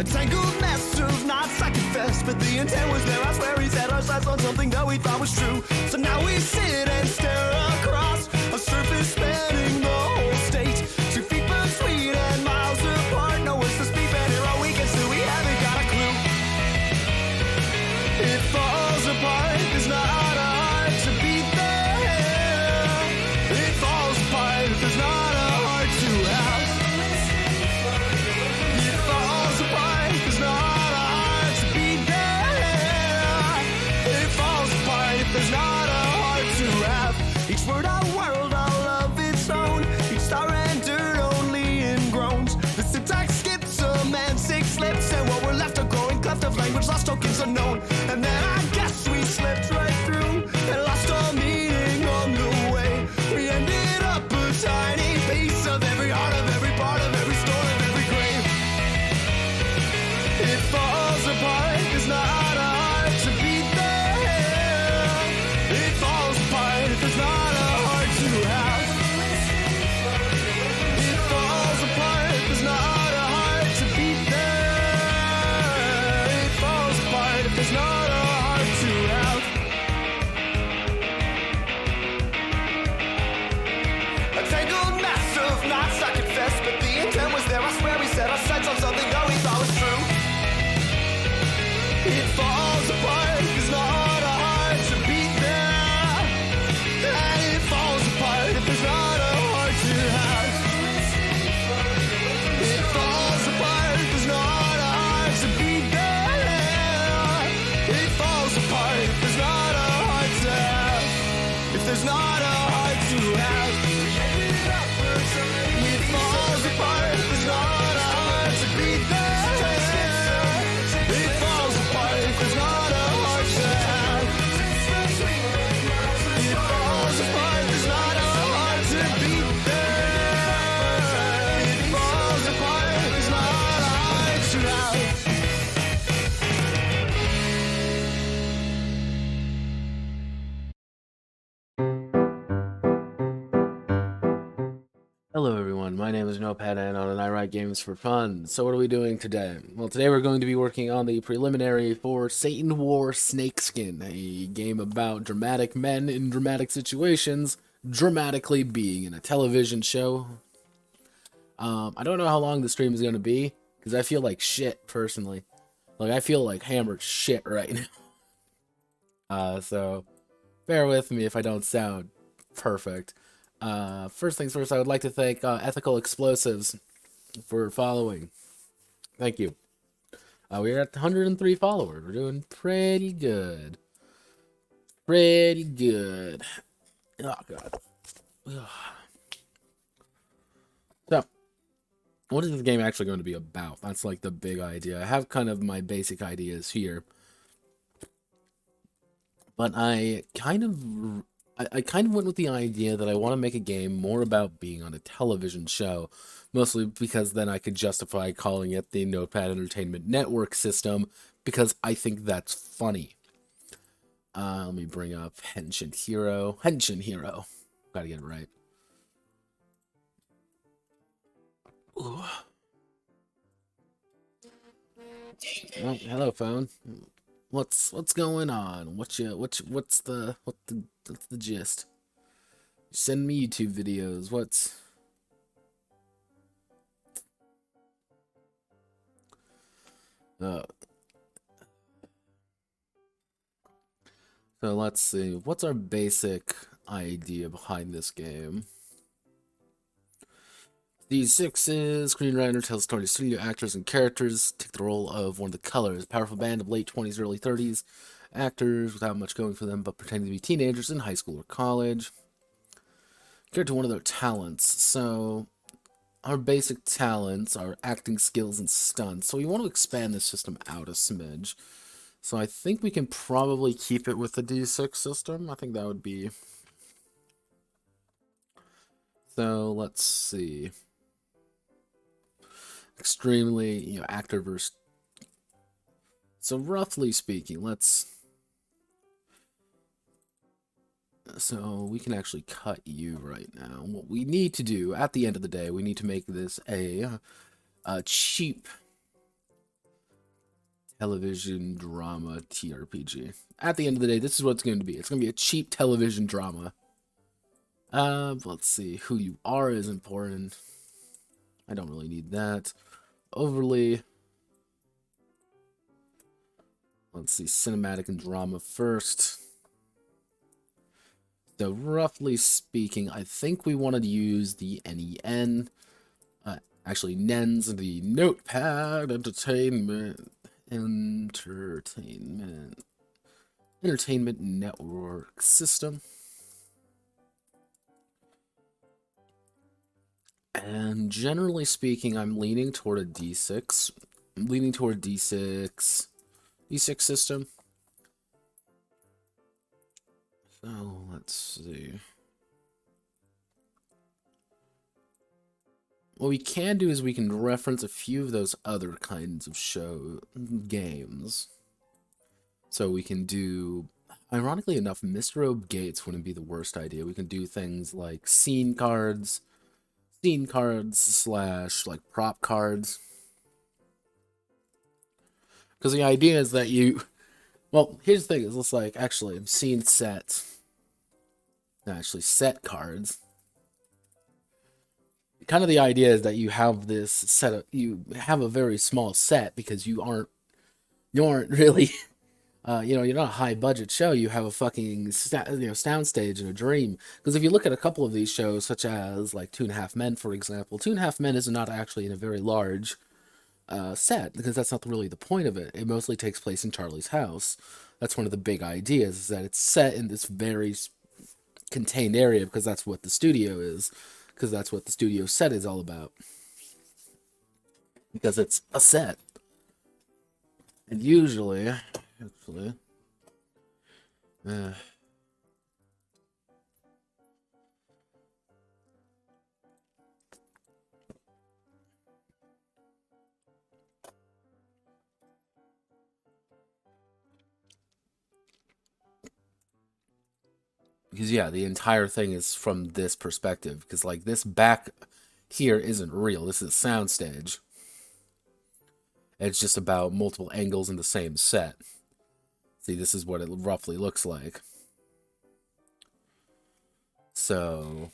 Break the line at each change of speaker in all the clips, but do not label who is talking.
A tangled mess of knots, I confess, but the intent was there. I swear he set our sights on something that we thought was true. So now we sit and stare across a surface spanning the whole state. 2 feet between and miles apart. No words to speak, and here all we can see, we haven't got a clue. It falls apart, there's not a heart to beat there. It falls apart, there's not a heart to have. It falls apart, there's not a heart to beat there. It falls apart, there's not a heart to have. Each word a world all of its own. Each star entered only in groans. The syntax skips a semantic slips, and what we're left are growing cleft of language, lost tokens unknown. And then I guess we slipped right through and lost all meaning on the way. We ended up a tiny piece of every heart, of every part, of every story, of every grave. It falls apart, there's not a heart to beat there. It falls apart, there's not a heart to have. It falls apart, there's not a heart to beat there. It falls apart, there's not a heart to have. A tangled mess of knots, I confess, but the intent was there. I swear we set our sights on something that we thought was true. It falls apart, there's not a heart to beat there. And it falls apart if there's not a heart to have. It falls apart, there's not a heart to beat there. It falls apart if there's not a heart to have. If there's not a heart to have. It falls apart, there's not a heart to beat there. It falls apart if there's not a heart to have. It falls apart, there's not a heart to beat there. It falls apart, there's not a heart to have.
Hello everyone, my name is Notepad and I write games for fun. So what are we doing today? Well, today we're going to be working on the preliminary for Satan Wore Snakeskin, a game about dramatic men in dramatic situations, dramatically being in a television show. I don't know how long the stream is going to be, because I feel like shit, personally. Like, I feel like hammered shit right now. So, bear with me if I don't sound perfect. First things first, I would like to thank Ethical Explosives for following. Thank you. We're at 103 followers. We're doing pretty good. Pretty good. Oh, God. Ugh. So, what is this game actually going to be about? That's like the big idea. I have kind of my basic ideas here. But I kind of went with the idea that I want to make a game more about being on a television show, mostly because then I could justify calling it the Notepad Entertainment Network system, because I think that's funny. Let me bring up Henshin Hero. Gotta get it right. Ooh. Oh, hello, phone. What's going on? What's the gist? Send me YouTube videos. So let's see. What's our basic idea behind this game? These 6 screenwriter tells story to studio actors and characters take the role of one of the colors. Powerful band of late 20s, early 30s actors without much going for them, but pretending to be teenagers in high school or college. Compared to one of their talents. So our basic talents are acting skills and stunts. So we want to expand this system out a smidge. So I think we can probably keep it with the D6 system. I think that would be... So let's see. Extremely, actor versus... So roughly speaking, So we can actually cut you right now. What we need to do, at the end of the day, we need to make this a cheap television drama TRPG. At the end of the day, this is what it's going to be. It's going to be a cheap television drama. Let's see. Who you are is important. I don't really need that. Overly. Let's see. Cinematic and drama first. So, roughly speaking, I think we wanted to use the NEN. Actually, NEN's the Notepad Entertainment Network System. And generally speaking, I'm leaning toward a D6. I'm leaning toward D6 system. So let's see. What we can do is we can reference a few of those other kinds of games. So we can do, ironically enough, Misrobe Gates wouldn't be the worst idea. We can do things like scene cards / like prop cards. Because the idea is that you, well, here's the thing, is it's like, actually, scene sets. Actually, set cards. Kind of the idea is that you have this set of, you have a very small set because you aren't really, you're not a high budget show. You have a fucking, soundstage and a dream. Because if you look at a couple of these shows, such as like 2.5 Men, for example, 2.5 Men is not actually in a very large set, because that's not really the point of it. It mostly takes place in Charlie's house. That's one of the big ideas, is that it's set in this very contained area, because that's what the studio is. Because that's what the studio set is all about. Because it's a set. And usually, actually, because yeah, the entire thing is from this perspective. Because like this back here isn't real. This is a soundstage. It's just about multiple angles in the same set. See, this is what it roughly looks like. So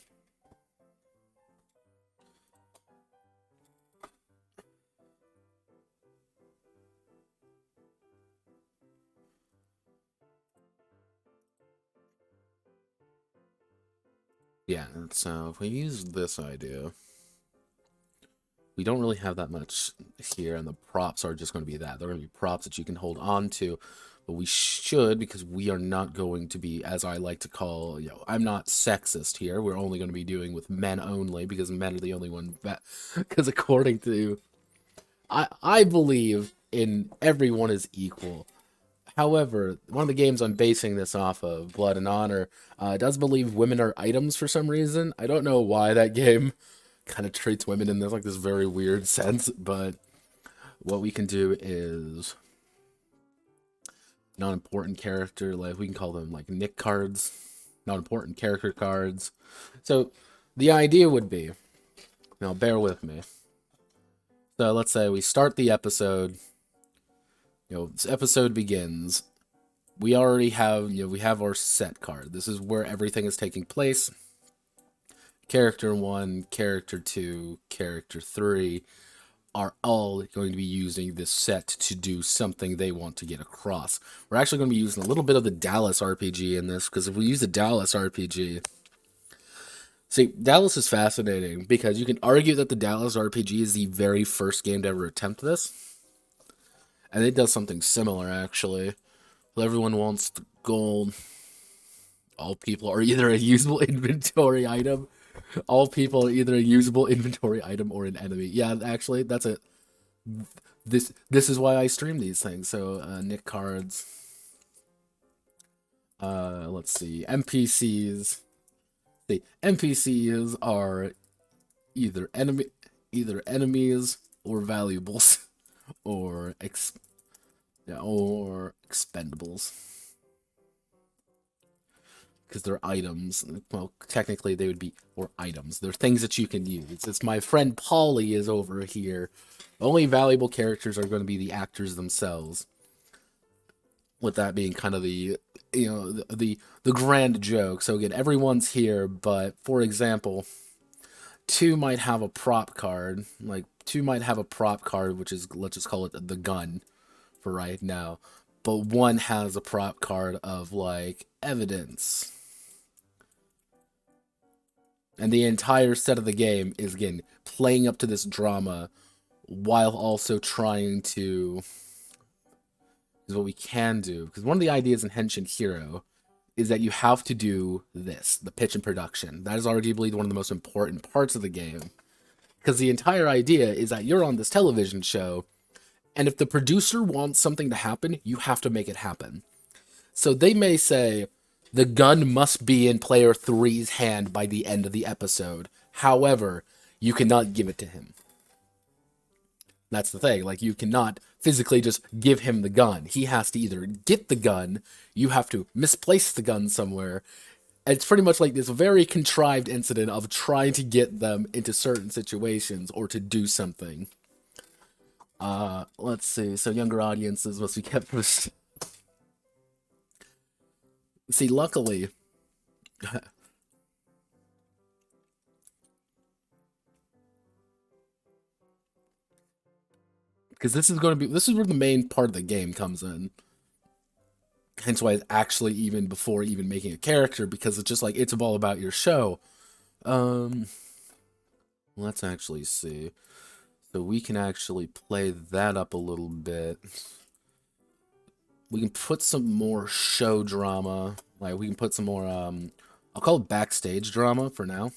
yeah, so if we use this idea, we don't really have that much here, and the props are just going to be that. They're going to be props that you can hold on to, but we should, because we are not going to be, as I like to call, I'm not sexist here. We're only going to be doing with men only, because men are the only one, because according to, I believe in everyone is equal. However, one of the games I'm basing this off of, Blood and Honor, does believe women are items for some reason. I don't know why that game kind of treats women in this like this very weird sense, but what we can do is non-important character, like we can call them like Nick cards, non-important character cards. So the idea would be, now bear with me. So let's say we start the episode. This episode begins. We already have, we have our set card. This is where everything is taking place. Character 1, Character 2, Character 3 are all going to be using this set to do something they want to get across. We're actually going to be using a little bit of the Dallas RPG in this, because if we use the Dallas RPG... See, Dallas is fascinating, because you can argue that the Dallas RPG is the very first game to ever attempt this. And it does something similar, actually. Everyone wants the gold. All people are either a usable inventory item. All people are either a usable inventory item or an enemy. Yeah, actually, that's it. This is why I stream these things. So, Nick cards. Let's see. NPCs. The NPCs are either enemies or valuables. Or expendables, because they're items. Well, technically they would be items. They're things that you can use. It's my friend Polly is over here. The only valuable characters are going to be the actors themselves. with that being kind of the grand joke. So again, everyone's here, but for example, two might have a prop card, like two might have a prop card, which is, let's just call it the gun for right now, but one has a prop card of like evidence. And the entire set of the game is, again, playing up to this drama while also trying to, is what we can do. Because one of the ideas in Henshin Hero is that you have to do this, the pitch and production. That is arguably one of the most important parts of the game. Because the entire idea is that you're on this television show, and if the producer wants something to happen, you have to make it happen. So they may say, the gun must be in player 3's hand by the end of the episode. However, you cannot give it to him. That's the thing. Like, you cannot physically just give him the gun. He has to either get the gun, you have to misplace the gun somewhere. And it's pretty much like this very contrived incident of trying to get them into certain situations or to do something. Let's see. So younger audiences must be kept from... See, luckily... because this is where the main part of the game comes in. Hence why it's actually even before even making a character, because it's just like, it's all about your show. Let's actually see. So we can actually play that up a little bit. We can put some more show drama. Like, we can put some more, I'll call it backstage drama for now.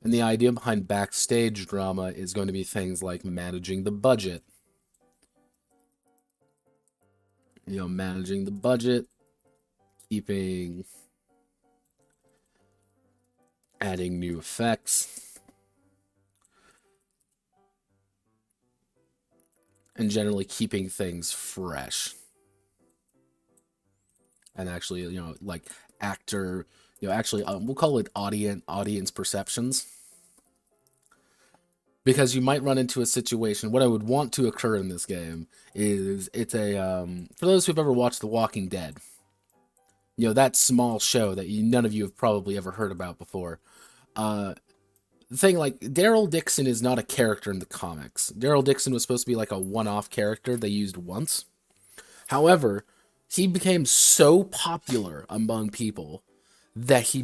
And the idea behind backstage drama is going to be things like managing the budget. You know, managing the budget, adding new effects, and generally keeping things fresh. And actually, you know, like actor, you know, actually, we'll call it audience perceptions. Because you might run into a situation, what I would want to occur in this game is, it's a, for those who've ever watched The Walking Dead, you know, that small show that none of you have probably ever heard about before. The thing, like, Daryl Dixon is not a character in the comics. Daryl Dixon was supposed to be like a one-off character they used once. However, he became so popular among people that he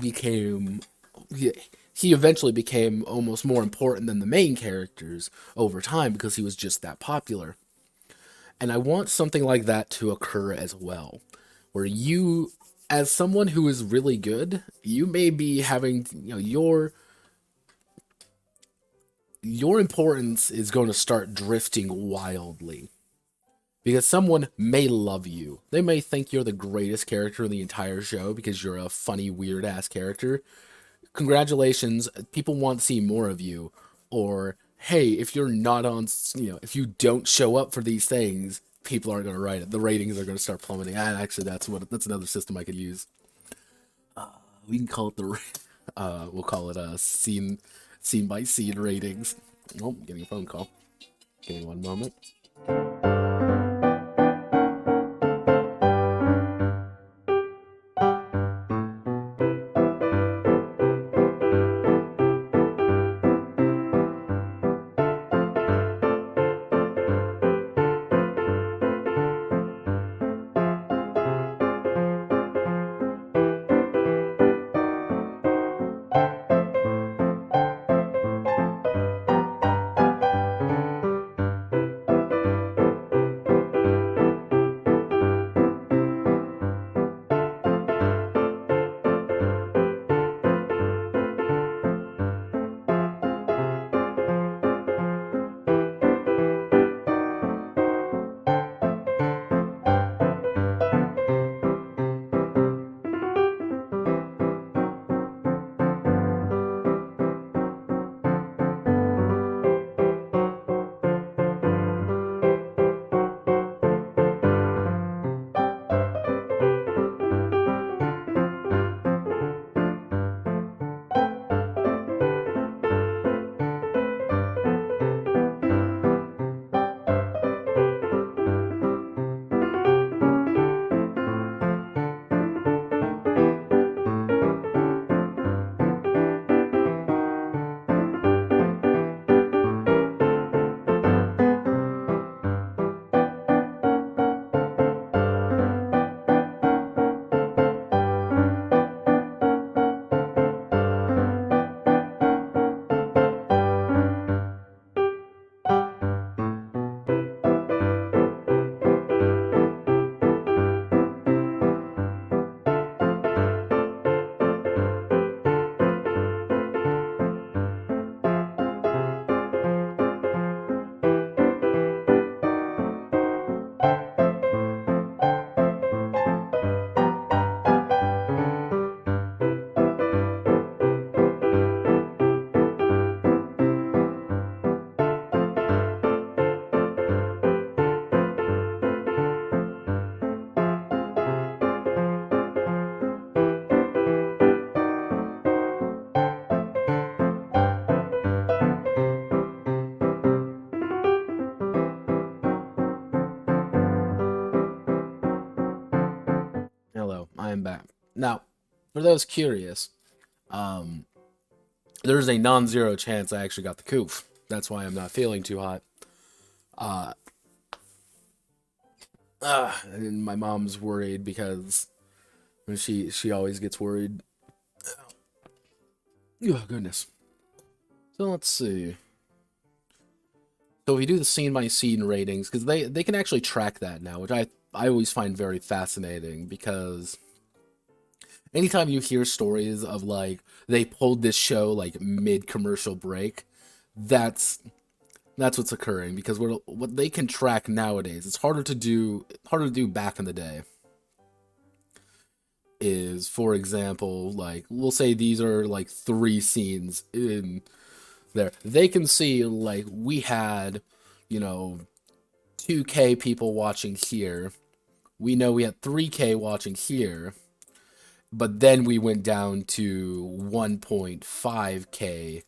eventually became almost more important than the main characters over time, because he was just that popular. And I want something like that to occur as well, where you, as someone who is really good, you may be having, you know, your importance is going to start drifting wildly. Because someone may love you. They may think you're the greatest character in the entire show because you're a funny, weird-ass character. Congratulations, people want to see more of you. Or, hey, if you're not on, you know, if you don't show up for these things, people aren't going to write it. The ratings are going to start plummeting. And actually, that's another system I could use. We can call it we'll call it scene by scene ratings. Oh, getting a phone call. Give me one moment. I'm back. Now, for those curious, there's a non-zero chance I actually got the coof. That's why I'm not feeling too hot. And my mom's worried because she always gets worried. Oh, goodness. So let's see. So if we do the scene by scene ratings, because they can actually track that now, which I always find very fascinating, because anytime you hear stories of like they pulled this show like mid commercial break, that's what's occurring, because what they can track nowadays, it's harder to do back in the day. Is, for example, like we'll say these are like 3 scenes in there. They can see like we had, 2K people watching here. We know we had 3K watching here, but then we went down to 1.5K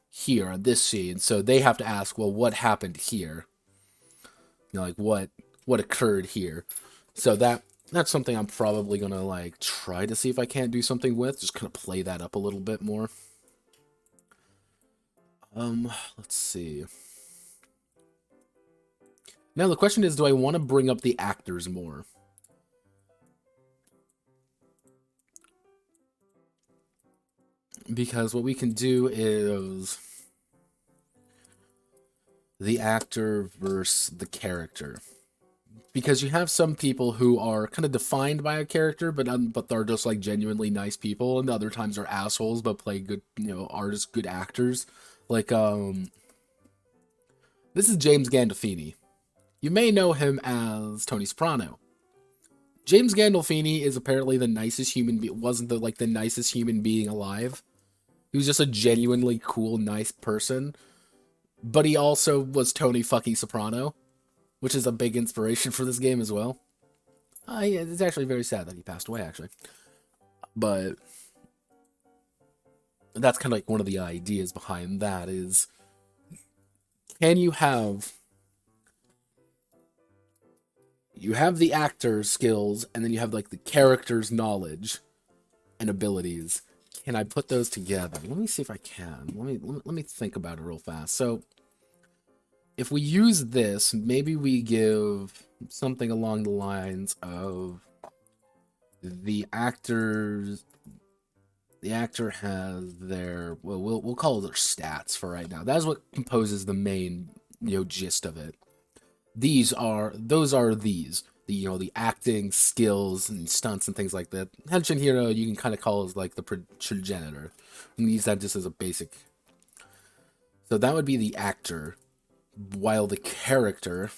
here on this scene. So they have to ask, well, what happened here? Like what occurred here? So that's something I'm probably gonna like try to see if I can't do something with. Just kind of play that up a little bit more. Let's see. Now the question is, do I want to bring up the actors more? Because what we can do is the actor versus the character. Because you have some people who are kind of defined by a character, but they're just like genuinely nice people, and other times are assholes but play good, are just good actors. Like this is James Gandolfini. You may know him as Tony Soprano. James Gandolfini is apparently the nicest human wasn't the nicest human being alive. He was just a genuinely cool, nice person. But he also was Tony fucking Soprano, which is a big inspiration for this game as well. Yeah, it's actually very sad that he passed away, actually. But that's kind of like one of the ideas behind that is, can you have the actor's skills, and then you have like the character's knowledge and abilities. Can I put those together? Let me see if I can. Let me think about it real fast. So if we use this, maybe we give something along the lines of the actor has their, well, we'll call it their stats for right now. That's what composes the main, gist of it. Those are these. The acting skills and stunts and things like that. Henshin Hero, you can kind of call as like the progenitor. And use that just as a basic. So that would be the actor, while the character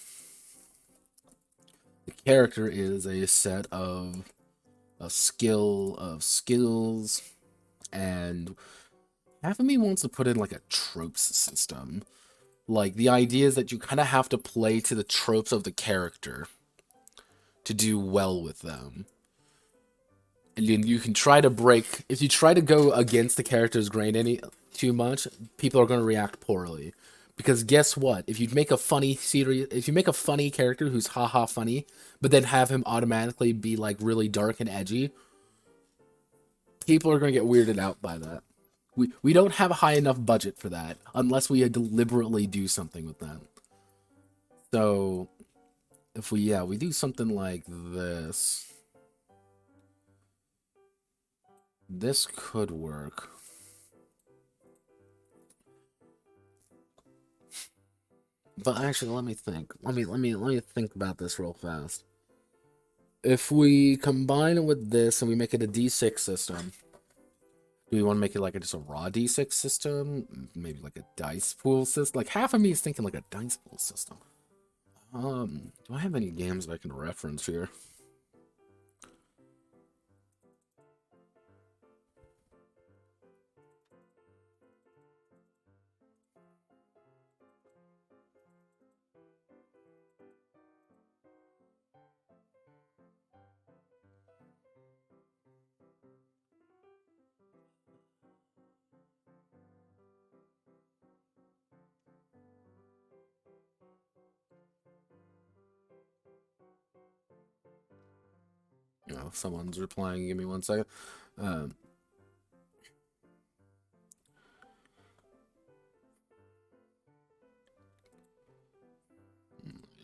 is a set of skills, and half of me wants to put in like a tropes system. Like the idea is that you kind of have to play to the tropes of the character to do well with them. And you can try to break, if you try to go against the character's grain too much, people are going to react poorly. Because guess what? If you make a funny character who's haha funny, but then have him automatically be like really dark and edgy, people are going to get weirded out by that. We don't have a high enough budget for that unless we deliberately do something with that. So if we do something like this could work. But actually, let me think. Let me think about this real fast. If we combine it with this and we make it a D6 system, do we want to make it like just a raw D6 system? Maybe like a dice pool system? Like half of me is thinking like a dice pool system. Do I have any games that I can reference here? Oh, someone's replying. Give me 1 second.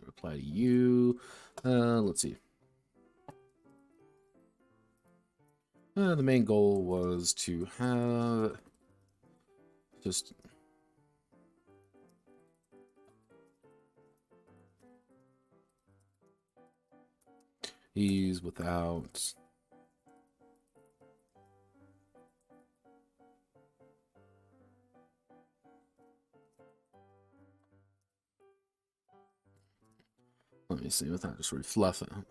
Reply to you. Let's see. The main goal was to have just ease without let me see, without just refluffing.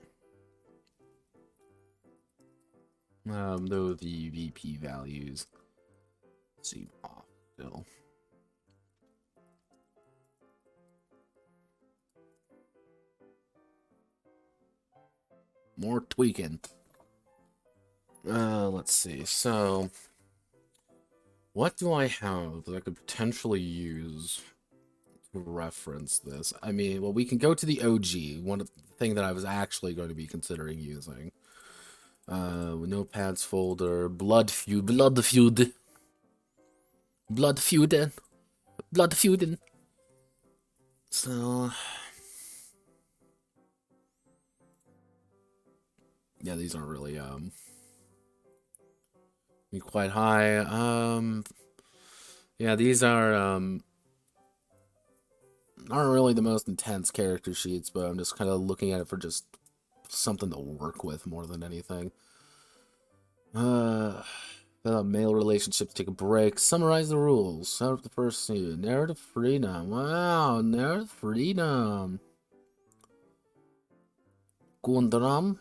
Though the VP values seem off still. More tweaking. Let's see. So, what do I have that I could potentially use to reference this? I mean, well, we can go to the OG, one thing that I was actually going to be considering using. Notepads folder, blood feud. So, yeah, these aren't really quite high. Yeah, these aren't really the most intense character sheets, but I'm just kind of looking at it for just something to work with more than anything. Male relationships, take a break. Summarize the rules. Start with the first scene. Narrative freedom. Wow, narrative freedom. Gundram.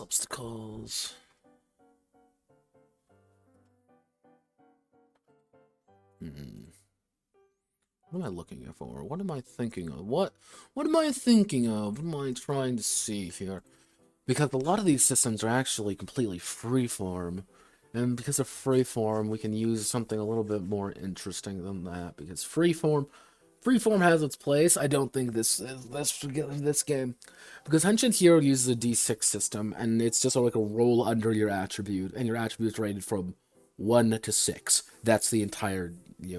Obstacles. What am I looking for? What am I thinking of? What am I thinking of? What am I trying to see here? Because a lot of these systems are actually completely freeform. And because of freeform, we can use something a little bit more interesting than that. Because freeform has its place. I don't think this game, because Henshin Hero uses a D6 system, and it's just like a roll under your attribute, and your attribute's rated from 1 to 6. That's the entire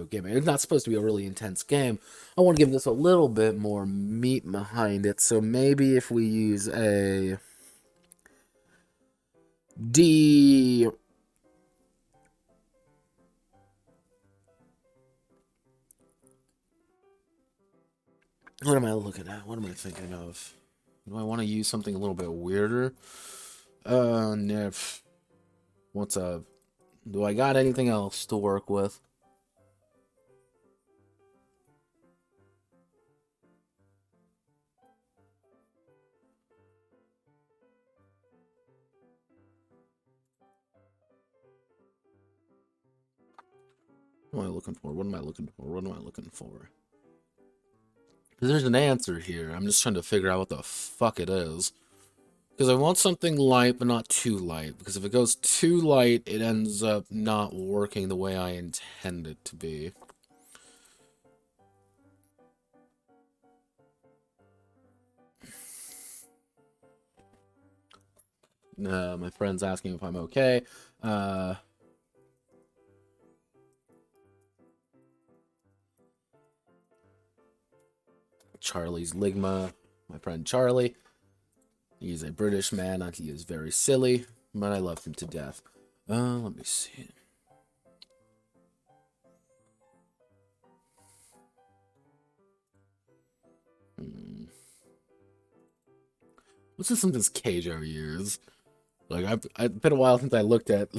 game. It's not supposed to be a really intense game. I want to give this a little bit more meat behind it. So maybe if we use a D. What am I looking at? What am I thinking of? Do I want to use something a little bit weirder? No. What's up? Do I got anything else to work with? What am I looking for? What am I looking for? What am I looking for? Because there's an answer here. I'm just trying to figure out what the fuck it is. Because I want something light, but not too light. Because if it goes too light, it ends up not working the way I intend it to be. My friend's asking if I'm okay. Charlie's Ligma, my friend Charlie. He's a British man. He is very silly, but I love him to death. Let me see. What's this something's Keijo use? Like, it's been a while since I looked at.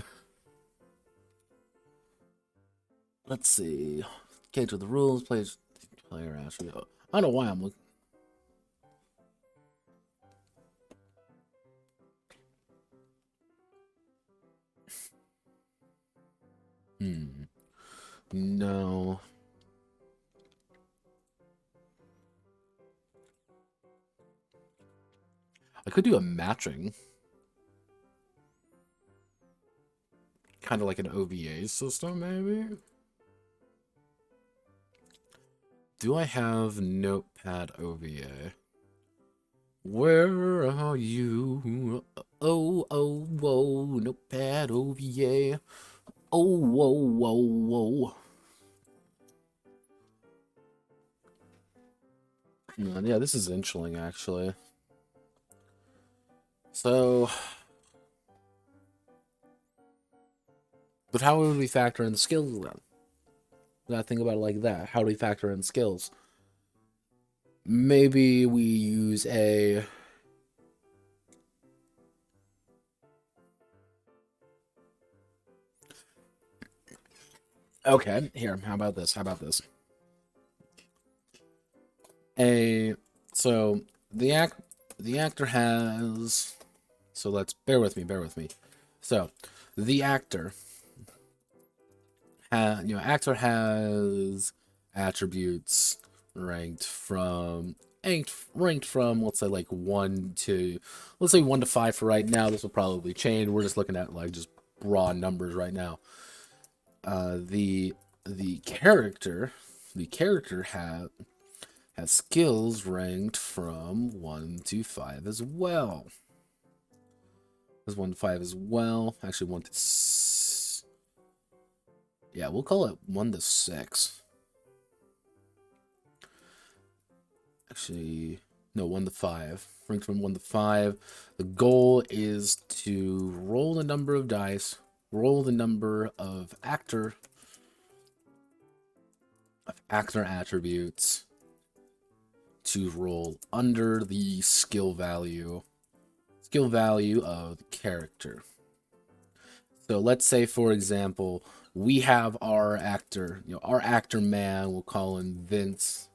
Let's see. Keijo the rules, player actually. I don't know why I'm looking. No. I could do a matching. kind of like an OVA system, maybe? Do I have Notepad OVA? Where are you? Oh, oh, whoa, Notepad OVA. Oh, whoa, whoa, whoa. Yeah, this is Inchling, actually. So, but how would we factor in skills then? We gotta think about it like that. How do we factor in skills? Maybe we use a... Okay, here, how about this? How about this? So the actor has... So let's... Bear with me. So, the actor... actor has attributes ranked from let's say like 1 to 5 for right now. This will probably change. We're just looking at like just raw numbers right now. The character has skills ranked from 1 to 5 as well. There's 1 to 5 as well. Actually, 1 to yeah, we'll call it 1 to 6. Actually, no, 1 to 5. Ranked from 1 to 5. The goal is to roll the number of dice, roll the number of actor attributes to roll under the skill value of the character. So let's say, for example, we have our actor, our actor man, we'll call him Vince.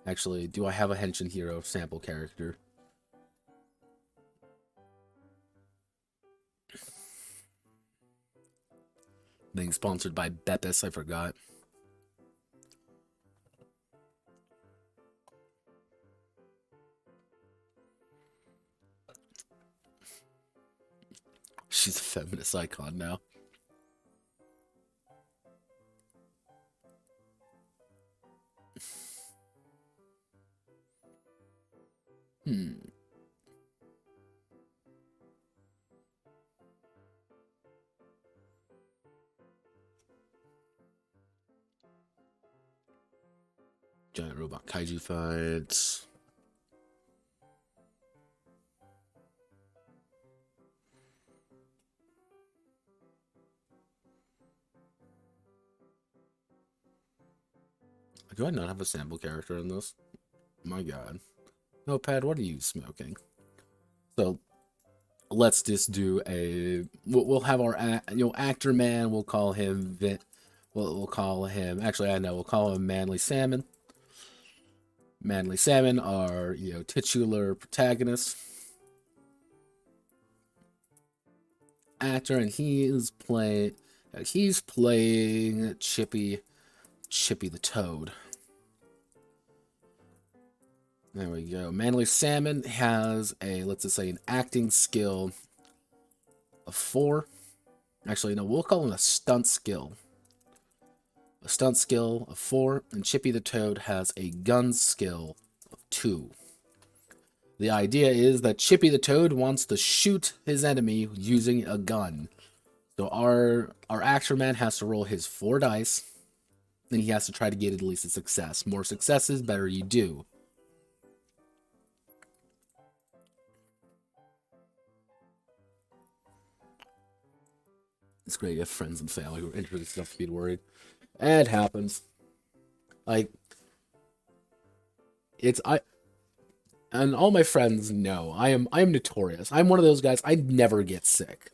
Actually, do I have a Henshin hero sample character? Being sponsored by Beppis, I forgot. She's a feminist icon now. Giant robot kaiju fights. Do I not have a sample character in this? My god. Notepad, what are you smoking? So, let's just do a... We'll have our actor man. We'll call him... We'll call him... Actually, I know. We'll call him Manly Salmon. Manly Salmon are, titular protagonist. Actor, and he's playing Chippy the Toad. There we go. Manly Salmon has let's just say an acting skill of 4. Actually, no, we'll call him a stunt skill. A stunt skill of 4, and Chippy the Toad has a gun skill of 2. The idea is that Chippy the Toad wants to shoot his enemy using a gun. So our actor man has to roll his 4 dice, and he has to try to get at least a success. More successes, better you do. It's great you have friends and family who are interested enough to be worried. It happens. Like, and all my friends know I am notorious. I'm one of those guys. I never get sick.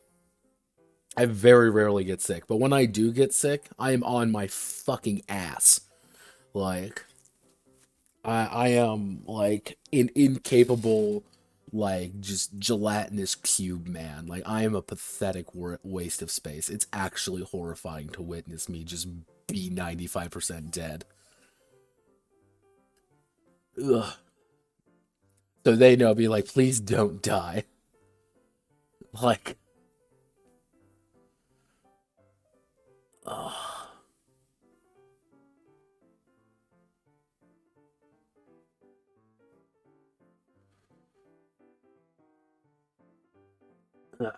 I very rarely get sick, but when I do get sick, I am on my fucking ass. Like, I am like an incapable, like, just gelatinous cube man. Like, I am a pathetic waste of space. It's actually horrifying to witness me just be 95% dead. Ugh. So they know, be like, please don't die. Like, Ugh. Ugh.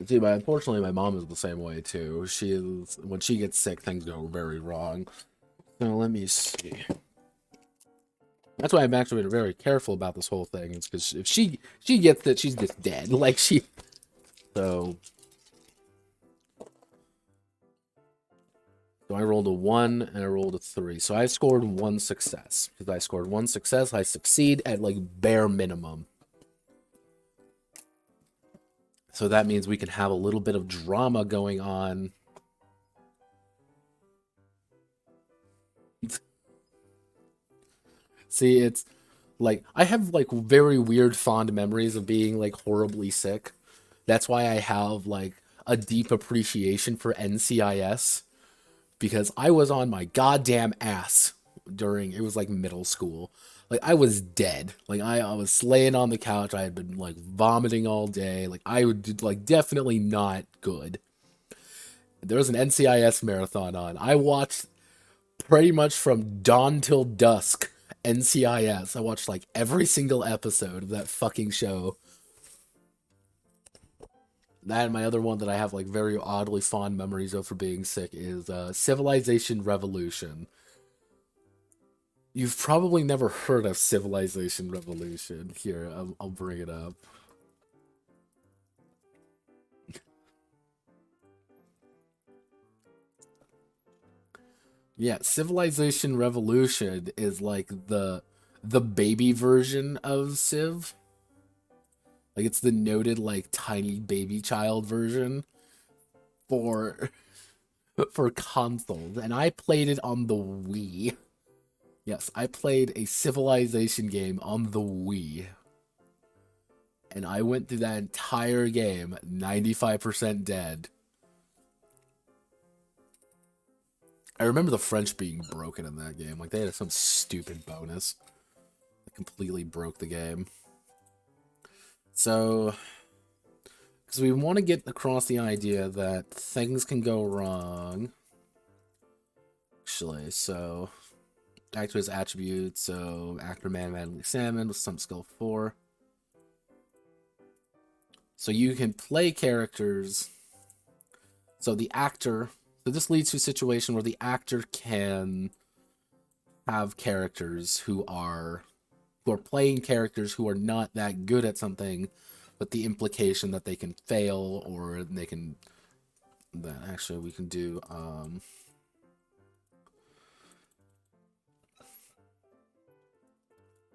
See, but unfortunately, my mom is the same way too. She is when she gets sick, things go very wrong. So let me see. That's why I'm actually been very careful about this whole thing. It's because if she gets it, she's just dead. Like she. So. So I rolled a 1 and I rolled a 3. So I scored 1 success. Because I scored 1 success, I succeed at like bare minimum. So that means we can have a little bit of drama going on. See, it's like I have like very weird fond memories of being like horribly sick. That's why I have like a deep appreciation for NCIS because I was on my goddamn ass during it was like middle school. Like I was dead. Like I was laying on the couch. I had been like vomiting all day. Like I would like definitely not good. There was an NCIS marathon on. I watched pretty much from dawn till dusk NCIS. I watched like every single episode of that fucking show. That and my other one that I have like very oddly fond memories of for being sick is Civilization Revolution. You've probably never heard of Civilization Revolution. Here, I'll bring it up. Yeah, Civilization Revolution is like the baby version of Civ. Like it's the noted like tiny baby child version for for consoles, and I played it on the Wii. Yes, I played a Civilization game on the Wii, and I went through that entire game 95% dead. I remember the French being broken in that game. Like they had some stupid bonus that completely broke the game. So, because we want to get across the idea that things can go wrong. Actually, so back to his attributes. So actor man madly examined with some skill 4. So you can play characters. So the actor. So this leads to a situation where the actor can have characters who are playing characters who are not that good at something, but the implication that they can fail or they can. That actually we can do.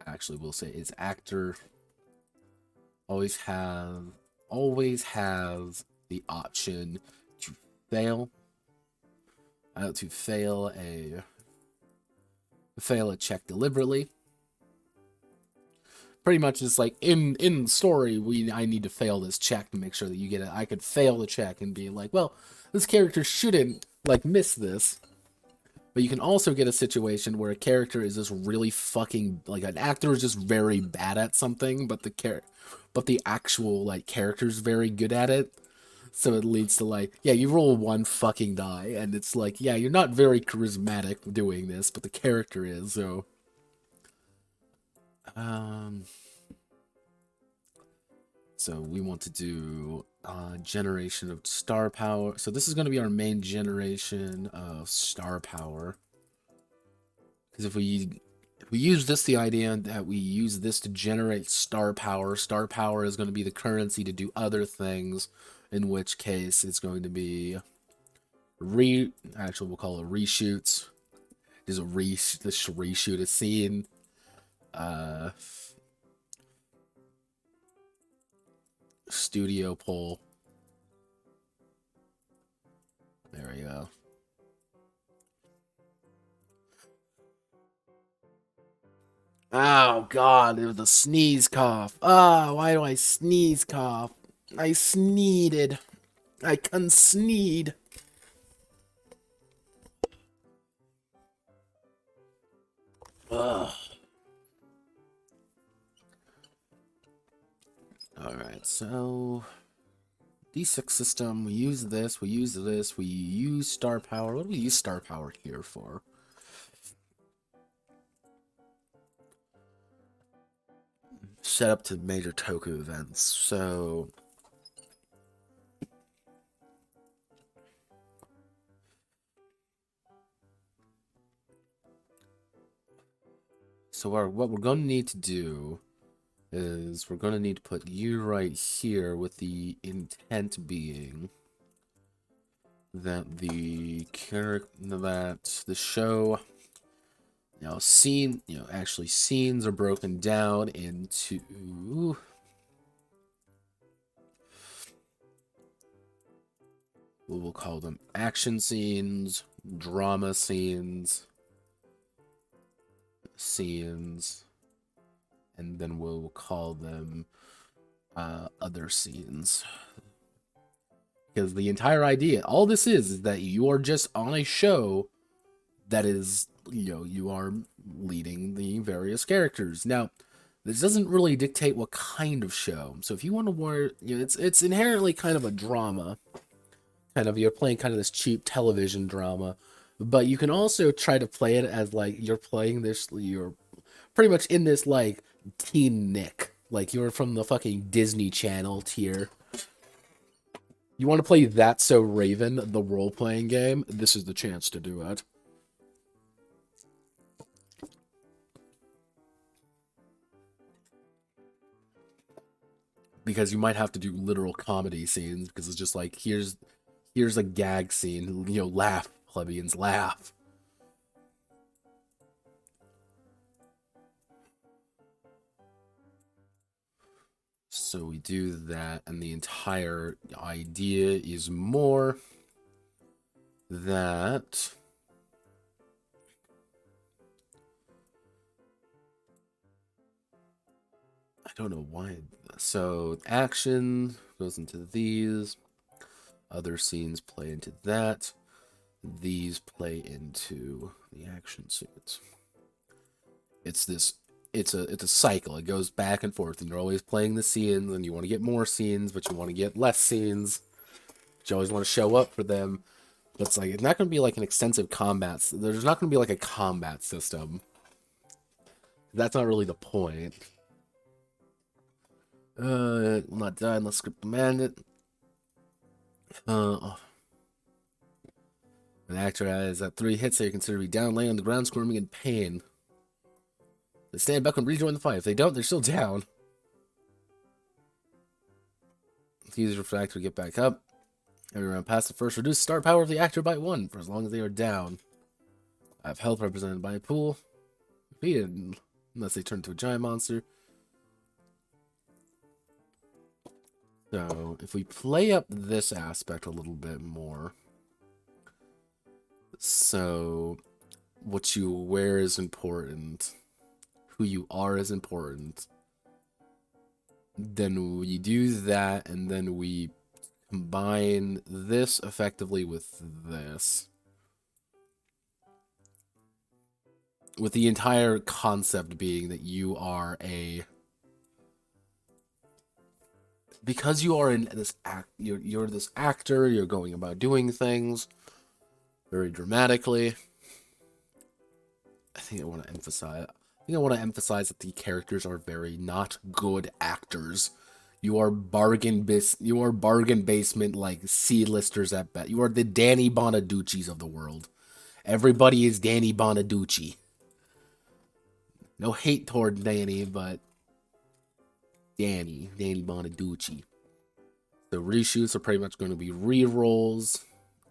Actually, we'll say is actor always has the option to fail. To fail a check deliberately. Pretty much it's like in story I need to fail this check to make sure that you get it. I could fail the check and be like, well, this character shouldn't like miss this. But you can also get a situation where a character is just really fucking like an actor is just very bad at something, but the actual like character's very good at it. So it leads to like, yeah, you roll 1 fucking die, and it's like, yeah, you're not very charismatic doing this, but the character is, so. So we want to do generation of star power. So this is going to be our main generation of star power. Because if we use this, the idea that we use this to generate star power is going to be the currency to do other things, in which case it's going to be actually we'll call it reshoots. Just reshoot a scene. Studio poll. There we go. Oh god, it was a sneeze cough. Ah, why do I sneeze cough? I sneeded. I can sneed. Ugh. Alright, so D6 system, we use this, we use star power. What do we use star power here for? Set up to major Toku events, so what we're going to need to do is we're going to need to put you right here, with the intent being that the show, actually scenes are broken down into we'll call them action scenes, drama scenes, and then we'll call them other scenes. Because the entire idea, all this is that you are just on a show that is, you are leading the various characters. Now, this doesn't really dictate what kind of show. So if you want to wear, it's inherently kind of a drama. You're playing kind of this cheap television drama. But you can also try to play it as, like, you're pretty much in this, like, Teen Nick. Like, you're from the fucking Disney Channel tier. You want to play That's So Raven, the role-playing game? This is the chance to do it. Because you might have to do literal comedy scenes, because it's just like, here's a gag scene, laugh, plebeians, laugh. So we do that, and the entire idea is more that I don't know why. So action goes into these, other scenes play into that, these play into the action scenes. It's a cycle. It goes back and forth, and you're always playing the scenes, and you want to get more scenes, but you want to get less scenes. But you always want to show up for them. But it's like, it's not going to be like an extensive combat. There's not going to be like a combat system. That's not really the point. Will not die unless script demand it. An actor has 3 hits, they are considered to be down, laying on the ground, squirming in pain. They stand back and rejoin the fight. If they don't, they're still down. It's easier for the actor to get back up. Every round past the first, reduce star power of the actor by 1 for as long as they are down. I have health represented by a pool. Repeated unless they turn into a giant monster. So, if we play up this aspect a little bit more. So, what you wear is important. Who you are is important. Then we do that, and then we combine this effectively with this. With the entire concept being that you are because you are in this you're this actor, you're going about doing things very dramatically. I want to emphasize that the characters are very not good actors. You are bargain basement, like, C-listers at best. You are the Danny Bonaducci's of the world. Everybody is Danny Bonaducci. No hate toward Danny, but Danny Bonaducci. The reshoots are pretty much going to be re-rolls,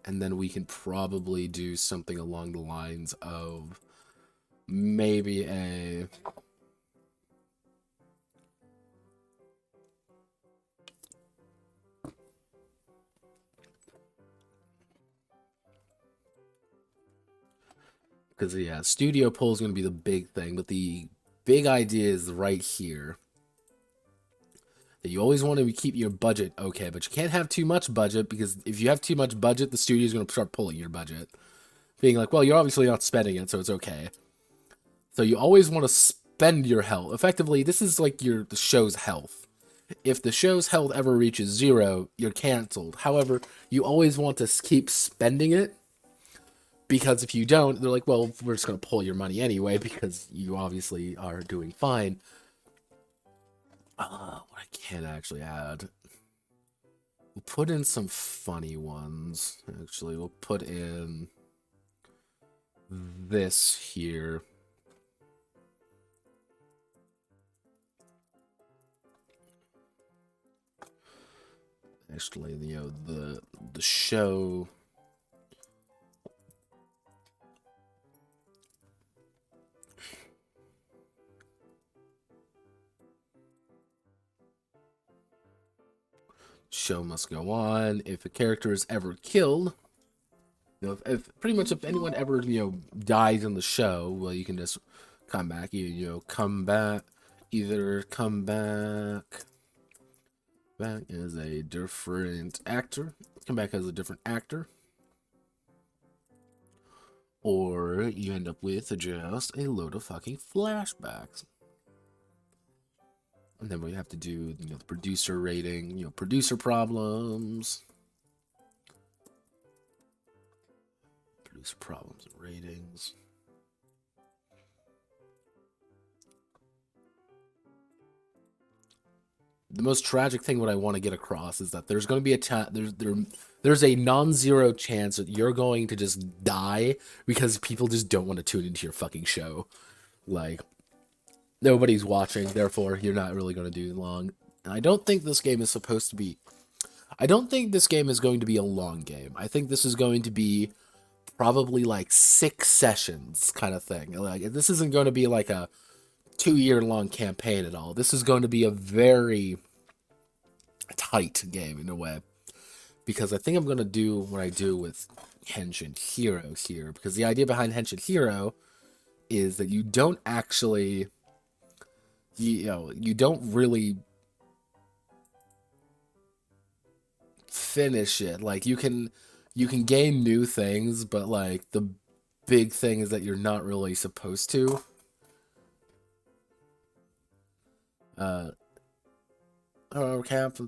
and then we can probably do something along the lines of maybe a because, yeah, studio pull is going to be the big thing, but the big idea is right here. That you always want to keep your budget okay, but you can't have too much budget, because if you have too much budget, the studio is going to start pulling your budget. Being like, well, you're obviously not spending it, so it's okay. So you always want to spend your health. Effectively, this is like the show's health. if the show's health ever reaches 0, you're canceled. However, you always want to keep spending it, because if you don't, they're like, well, we're just going to pull your money anyway, because you obviously are doing fine. What I can actually add, we'll put in some funny ones. Actually, we'll put in this here. Actually, you know, the show must go on. If a character is ever killed, you know, if pretty much if anyone ever, you know, dies in the show, well, you can just come back. You know, come back, either come back as a different actor, come back as a different actor, or you end up with just a load of fucking flashbacks. And then we have to do, you know, the producer rating, you know, producer problems. Producer problems and ratings. The most tragic thing what I want to get across is that there's going to be there's a non-zero chance that you're going to just die because people just don't want to tune into your fucking show. Like, nobody's watching, therefore you're not really going to do long. And I don't think this game is supposed to be... I don't think this game is going to be a long game. I think this is going to be probably like 6 sessions kind of thing. Like, this isn't going to be like a 2-year-long campaign at all. This is going to be a very tight game in a way. Because I think I'm going to do what I do with Henshin Hero here. Because the idea behind Henshin Hero is that you don't actually... You know, you don't really finish it. Like, you can gain new things, but like the big thing is that you're not really supposed to. Our camp,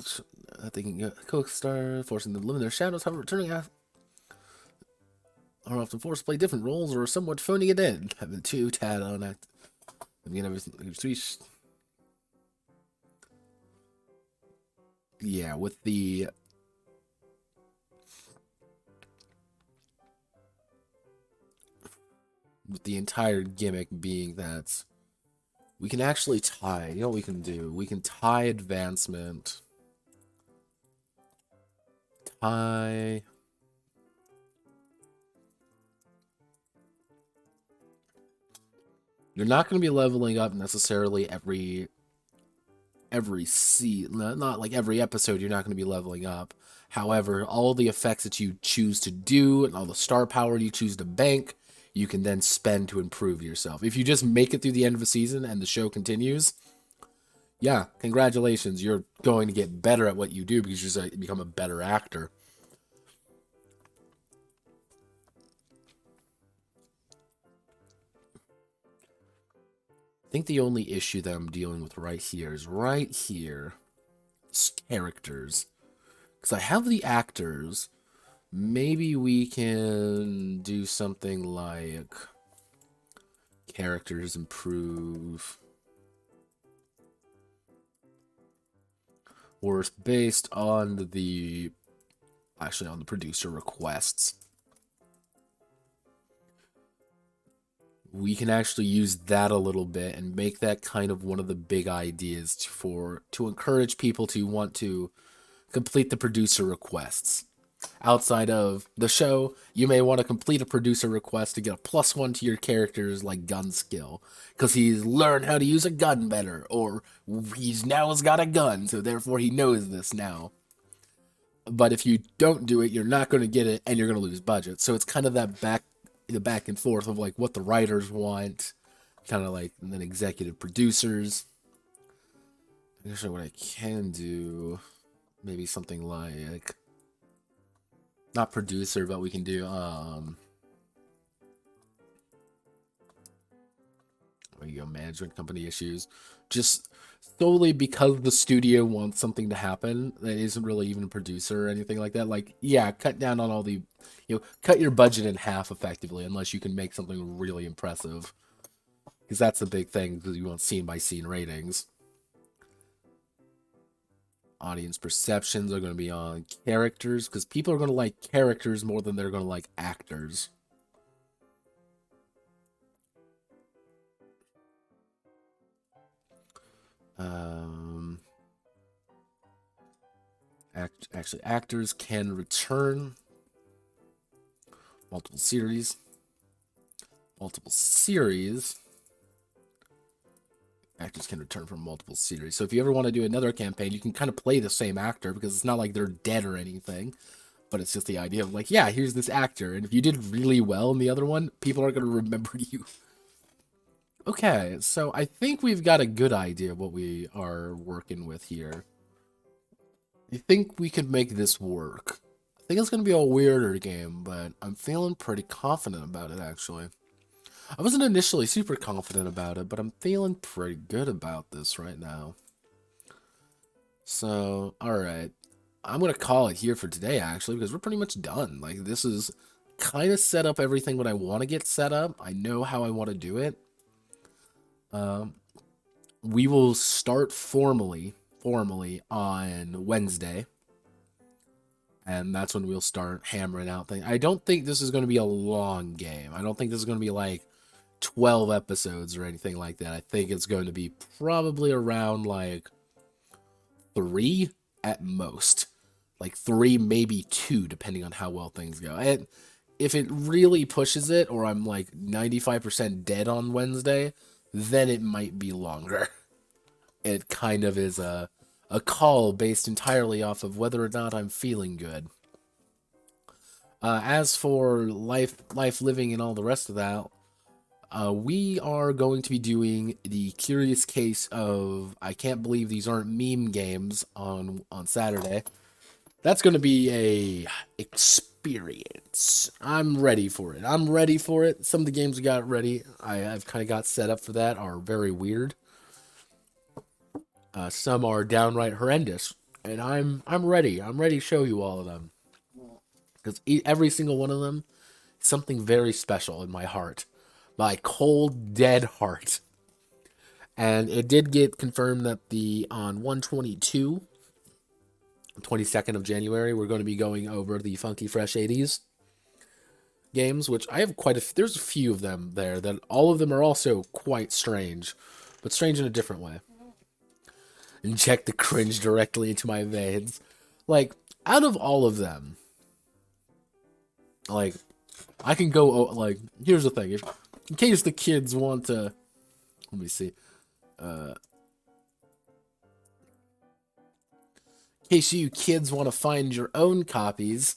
thinking co-star, forcing them to live in their shadows, however, returning out are often forced to play different roles or somewhat phoning it in. Having 2 tad on act. Again, everything 3. Yeah, with the entire gimmick being that we can actually tie, you know what we can do? We can tie advancement, tie... You're not going to be leveling up necessarily every not like every episode you're not going to be leveling up. However, all the effects that you choose to do and all the star power you choose to bank, you can then spend to improve yourself. If you just make it through the end of a season and the show continues, yeah, congratulations, you're going to get better at what you do because you just become a better actor. I think the only issue that I'm dealing with right here is characters. Because I have the actors. Maybe we can do something like characters improve. Or it's based on the producer requests. We can actually use that a little bit and make that kind of one of the big ideas to encourage people to want to complete the producer requests. Outside of the show, you may want to complete a producer request to get a +1 to your character's like gun skill, because he's learned how to use a gun better, or he's now has got a gun, so therefore he knows this now. But if you don't do it, you're not going to get it, and you're going to lose budget. So it's kind of that the back and forth of like what the writers want, kind of like, and then executive producers. I'm not sure what I can do. Maybe something like, not producer, but we can do there you go, management company issues. Just solely because the studio wants something to happen that isn't really even a producer or anything like that. Like, yeah, cut down on all the, cut your budget in half effectively, unless you can make something really impressive. Because that's the big thing, because you want scene by scene ratings. Audience perceptions are going to be on characters, because people are going to like characters more than they're going to like actors. Actually, actors can return multiple series. Actors can return from multiple series. So if you ever want to do another campaign, you can kind of play the same actor, because it's not like they're dead or anything. But it's just the idea of like, yeah, here's this actor, and if you did really well in the other one, people aren't going to remember you. Okay, so I think we've got a good idea of what we are working with here. I think we could make this work. I think it's going to be a weirder game, but I'm feeling pretty confident about it, actually. I wasn't initially super confident about it, but I'm feeling pretty good about this right now. So, alright. I'm going to call it here for today, actually, because we're pretty much done. Like, this is kind of set up everything what I want to get set up. I know how I want to do it. We will start formally on Wednesday. And that's when we'll start hammering out things. I don't think this is going to be a long game. I don't think this is going to be like 12 episodes or anything like that. I think it's going to be probably around like 3 at most. Like 3, maybe 2, depending on how well things go. And if it really pushes it, or I'm like 95% dead on Wednesday, then it might be longer. It kind of is a call based entirely off of whether or not I'm feeling good. As for life living and all the rest of that, we are going to be doing the Curious Case of I Can't Believe These Aren't Meme Games on Saturday. That's going to be a experience. I'm ready for it. Some of the games we got ready, I've kind of got set up for that, are very weird. Some are downright horrendous, and I'm ready. I'm ready to show you all of them, because every single one of them is something very special in my heart, my cold dead heart. And it did get confirmed that on 1/22, 22nd of January, we're going to be going over the Funky Fresh 80s games, which I have there's a few of them there that all of them are also quite strange, but strange in a different way. Inject the cringe directly into my veins. Like, out of all of them, like, I can go, like, here's the thing. In case the kids want to, let me see. In case you kids want to find your own copies,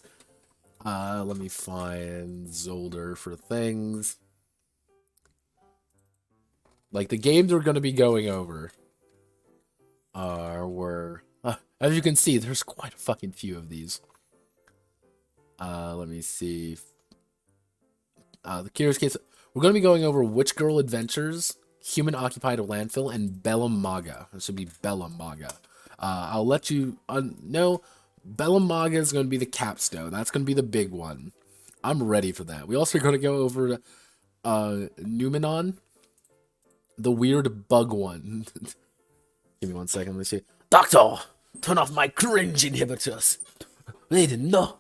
let me find Zolder for things. Like, the games we're going to be going over were, as you can see, there's quite a fucking few of these. Let me see. The Curious Case. We're going to be going over Witch Girl Adventures, Human Occupied a Landfill, and Bellum Maga. This should be Bellum Maga. I'll let you know. Bellum Maga is going to be the capstone. That's going to be the big one. I'm ready for that. We also are going to go over Numenon, the weird bug one. Give me 1 second. Let me see. Doctor, turn off my cringe inhibitors. They didn't know.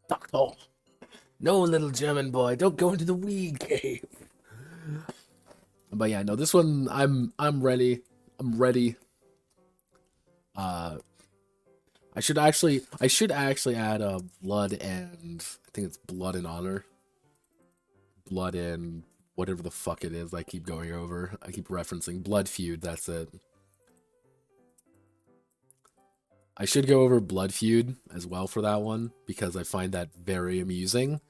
Doctor. No, little German boy, don't go into the weed cave. But yeah, no, this one I'm ready. I'm ready. I should actually add blood and I think it's blood and honor. Blood and whatever the fuck it is I keep going over. I keep referencing Blood Feud, that's it. I should go over Blood Feud as well for that one, because I find that very amusing,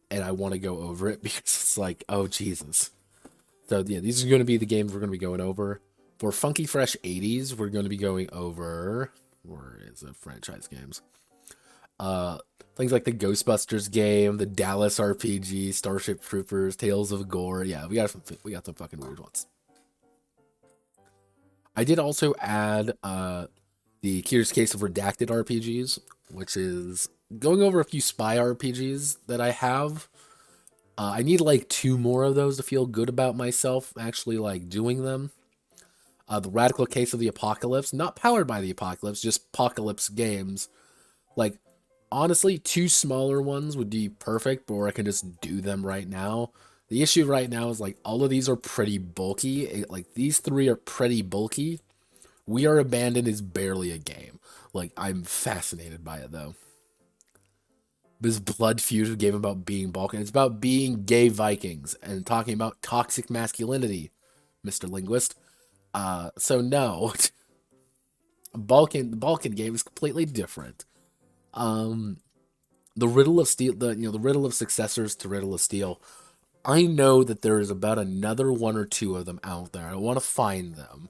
and I want to go over it because it's like, oh, Jesus. So, yeah, these are going to be the games we're going to be going over. For Funky Fresh 80s, we're going to be going over, where is it, franchise games? Things like the Ghostbusters game, the Dallas RPG, Starship Troopers, Tales of Gore. Yeah, we got some fucking weird ones. I did also add the Curious Case of Redacted RPGs, which is going over a few spy RPGs that I have. I need like 2 more of those to feel good about myself actually like doing them. The Radical Case of the Apocalypse, not powered by the Apocalypse, just Apocalypse games. Like, honestly, 2 smaller ones would be perfect, or I can just do them right now. The issue right now is, like, all of these are pretty bulky. Like, these 3 are pretty bulky. We Are Abandoned is barely a game. Like, I'm fascinated by it, though. This Blood Feud game about being Balkan. It's about being gay Vikings and talking about toxic masculinity, Mr. Linguist. So no. The Balkan game is completely different. The Riddle of Steel, the Riddle of Successors to Riddle of Steel. I know that there is about another 1 or 2 of them out there. I want to find them.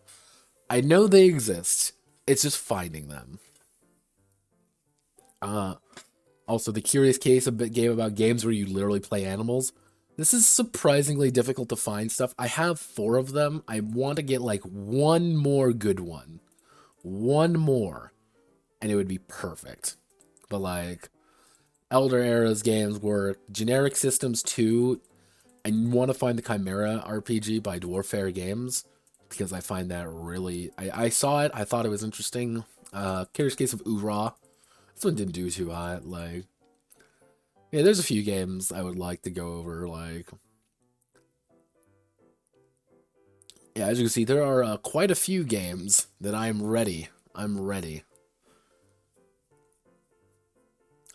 I know they exist. It's just finding them. Also, the Curious Case, a game about games where you literally play animals. This is surprisingly difficult to find stuff. I have 4 of them. I want to get like 1 more good one. 1 more. And it would be perfect. But like, Elder Era's games were Generic Systems 2. I want to find the Chimera RPG by Dwarfare Games. Because I find that really... I saw it. I thought it was interesting. Curious Case of Ura. This one didn't do too hot. Like... Yeah, there's a few games I would like to go over, like... Yeah, as you can see, there are quite a few games that I'm ready. I'm ready.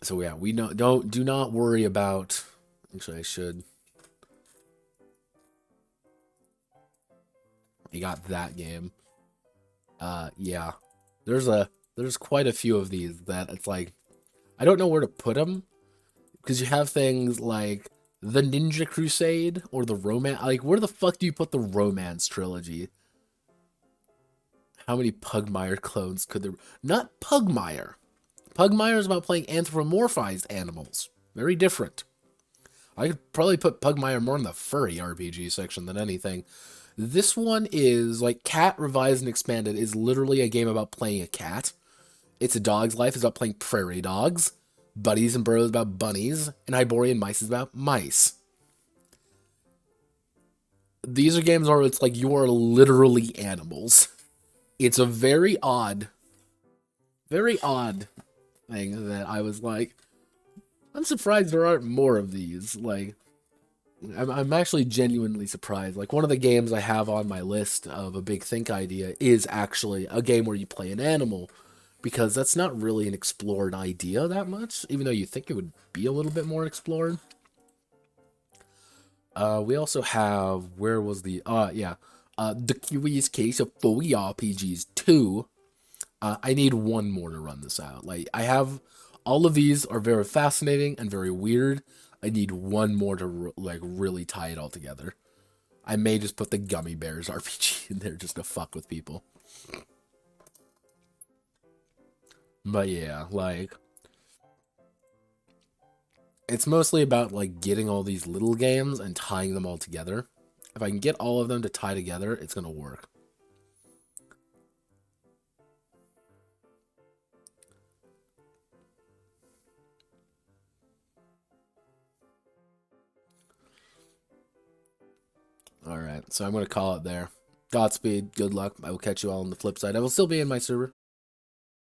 So yeah, we do not worry about... Actually, I should... You got that game. Yeah. There's quite a few of these that it's like... I don't know where to put them. Because you have things like the Ninja Crusade or the Romance. Like, where the fuck do you put the Romance trilogy? How many Pugmire clones could there... Not Pugmire. Pugmire is about playing anthropomorphized animals. Very different. I could probably put Pugmire more in the furry RPG section than anything. This one is, like, Cat Revised and Expanded is literally a game about playing a cat. It's a Dog's Life is about playing prairie dogs. Buddies and Burrows about bunnies, and Hyborian Mice is about mice. These are games where it's like you are literally animals. It's a very odd thing that I was like, I'm surprised there aren't more of these. Like, I'm actually genuinely surprised. Like, one of the games I have on my list of a big think idea is actually a game where you play an animal. Because that's not really an explored idea that much, even though you think it would be a little bit more explored. We also have, where was the, The Curious Case of Furry RPGs 2. I need 1 more to run this out. Like, I have, all of these are very fascinating and very weird. I need 1 more to, like, really tie it all together. I may just put the Gummy Bears RPG in there just to fuck with people. But yeah, like, it's mostly about, like, getting all these little games and tying them all together. If I can get all of them to tie together, it's gonna work. Alright, so I'm gonna call it there. Godspeed, good luck. I will catch you all on the flip side. I will still be in my server.